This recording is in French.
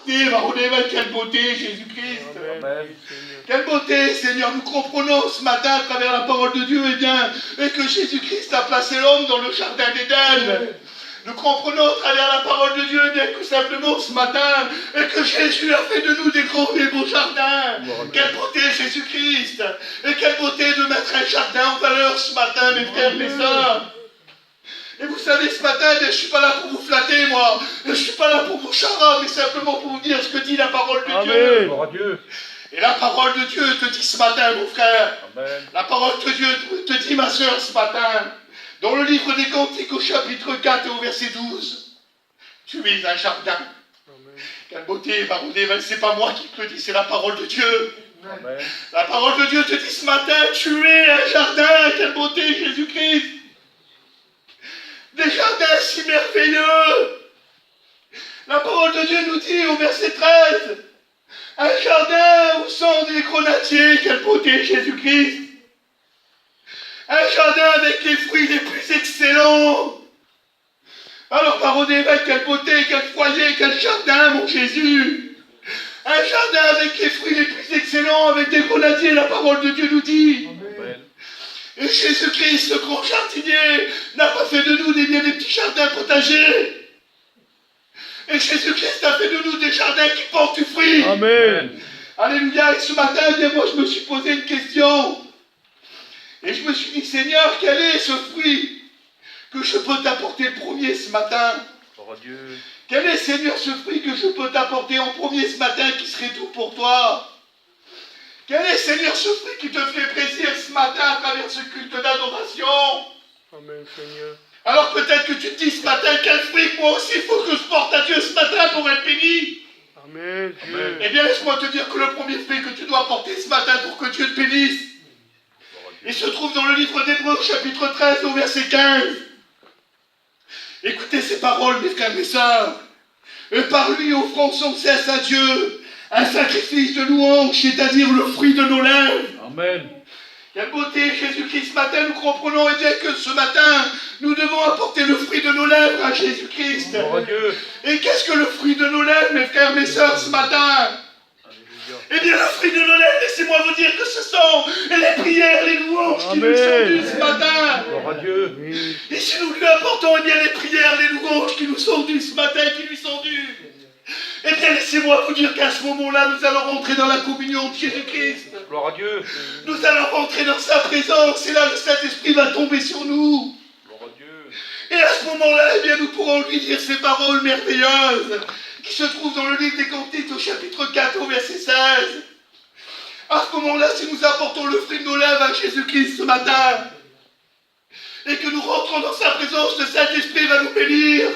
Quelle beauté, Jésus-Christ. Amen. Quelle beauté, Seigneur. Nous comprenons ce matin à travers la parole de Dieu, et que Jésus-Christ a placé l'homme dans le jardin d'Éden. Nous comprenons à travers la parole de Dieu, que simplement ce matin, et que Jésus a fait de nous des grands et beaux jardins. Quelle beauté, Jésus-Christ. Et quelle beauté de mettre un jardin en valeur ce matin, mes frères, mes sœurs. Et vous savez, ce matin, je ne suis pas là pour vous flatter, moi. Je ne suis pas là pour vous charrer, mais simplement pour vous dire ce que dit la parole de Dieu. Et la parole de Dieu te dit ce matin, mon frère. Amen. La parole de Dieu te dit, ma soeur, ce matin. Dans le livre des Cantiques, au chapitre 4 et au verset 12. Tu es un jardin. Amen. Quelle beauté, c'est pas moi qui te le dis, c'est la parole de Dieu. Amen. La parole de Dieu te dit ce matin, tu es un jardin. Quelle beauté, Jésus-Christ. Des jardins si merveilleux. La parole de Dieu nous dit au verset 13, un jardin où sont des grenadiers, quelle beauté, Jésus-Christ. Un jardin avec les fruits les plus excellents. Alors, parole d'évêque, quelle beauté, quel foyer, quel jardin, mon Jésus. Un jardin avec les fruits les plus excellents, avec des grenadiers, la parole de Dieu nous dit. Amen. Et Jésus-Christ, le grand jardinier, n'a pas fait de nous des petits jardins potagers. Et Jésus-Christ a fait de nous des jardins qui portent du fruit. Amen. Alléluia. Et ce matin, moi, je me suis posé une question. Et je me suis dit, Seigneur, quel est ce fruit que je peux t'apporter le premier ce matin? Oh Dieu. Quel est, Seigneur, ce fruit que je peux t'apporter en premier ce matin qui serait tout pour toi? Quel est, Seigneur, ce fruit qui te fait plaisir ce matin à travers ce culte d'adoration? Amen, Seigneur. Alors peut-être que tu te dis ce matin, quel fruit moi aussi il faut que je porte à Dieu ce matin pour être béni? Amen, Dieu. Eh bien, laisse-moi te dire que le premier fruit que tu dois porter ce matin pour que Dieu te bénisse, il se trouve dans le livre d'Hébreux, chapitre 13, au verset 15. Écoutez ces paroles, mes frères, mes sœurs. Et par lui offrons sans cesse à Dieu un sacrifice de louange, c'est-à-dire le fruit de nos lèvres. Amen. Quelle beauté, Jésus-Christ, ce matin, nous comprenons et bien que ce matin, nous devons apporter le fruit de nos lèvres à Jésus-Christ. Et qu'est-ce que le fruit de nos lèvres, mes frères, mes sœurs, ce matin? Eh bien, le fruit de nos lèvres, laissez-moi vous dire que ce sont les prières, les louanges qui nous sont dues ce matin. Et si nous lui apportons, eh bien, les prières, les louanges qui nous sont dues ce matin, qui lui sont dues, eh bien, laissez-moi vous dire qu'à ce moment-là, nous allons rentrer dans la communion de Jésus-Christ. Gloire à Dieu. Nous allons rentrer dans sa présence, et là, le Saint-Esprit va tomber sur nous. Gloire à Dieu. Et à ce moment-là, eh bien, nous pourrons lui dire ces paroles merveilleuses qui se trouvent dans le livre des Cantiques au chapitre 4 au verset 16. À ce moment-là, si nous apportons le fruit de nos lèvres à Jésus-Christ ce matin, et que nous rentrons dans sa présence, le Saint-Esprit va nous bénir.